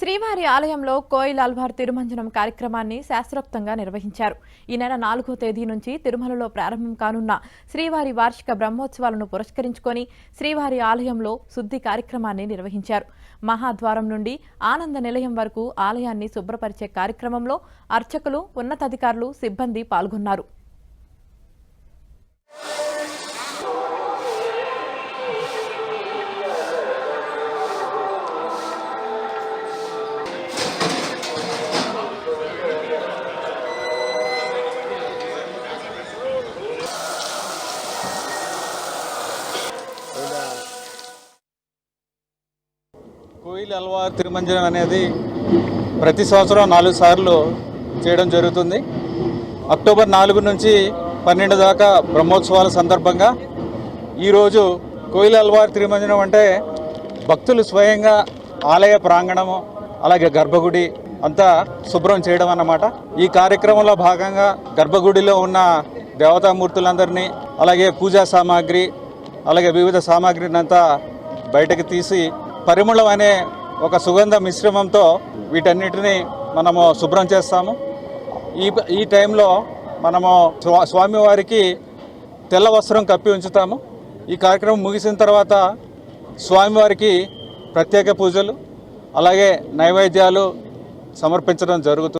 శ్రీవారి ఆలయంలో కోయిల్ అల్వార్ తిరుమంజనం కార్యక్రమాన్ని శాస్త్రోక్తంగా నిర్వహించారు. ఈ నెల 4వ తేదీ నుంచి తిరుమలలో ప్రారంభం కానున్న శ్రీవారి వార్షిక బ్రహ్మోత్సవాలను పురస్కరించుకొని శ్రీవారి ఆలయంలో శుద్ధి కార్యక్రమాన్ని నిర్వహించారు. మహాద్వారం నుండి ఆనంద నిలయం వరకు ఆలయాన్ని శుభ్రపరిచే కార్యక్రమంలో అర్చకులు, ఉన్నతాధికారులు, సిబ్బంది పాల్గొన్నారు. కోయిల్ అల్వార్ తిరుమంజనం అనేది ప్రతి సంవత్సరం 4 సార్లు చేయడం జరుగుతుంది. అక్టోబర్ 4 నుంచి 12 దాకా బ్రహ్మోత్సవాల సందర్భంగా ఈరోజు కోయిల్ అల్వార్ తిరుమంజనం అంటే భక్తులు స్వయంగా ఆలయ ప్రాంగణము అలాగే గర్భగుడి అంతా శుభ్రం చేయడం అన్నమాట. ఈ కార్యక్రమంలో భాగంగా గర్భగుడిలో ఉన్న దేవతామూర్తులందరినీ అలాగే పూజా సామాగ్రి అలాగే వివిధ సామాగ్రిని అంతా బయటకు తీసి పరిమళం అనే ఒక సుగంధ మిశ్రమంతో వీటన్నిటిని మనము శుభ్రం చేస్తాము. ఈ టైంలో మనము స్వామివారికి తెల్ల వస్త్రం కప్పి ఉంచుతాము. ఈ కార్యక్రమం ముగిసిన తర్వాత స్వామివారికి ప్రత్యేక పూజలు అలాగే నైవేద్యాలు సమర్పించడం జరుగుతుంది.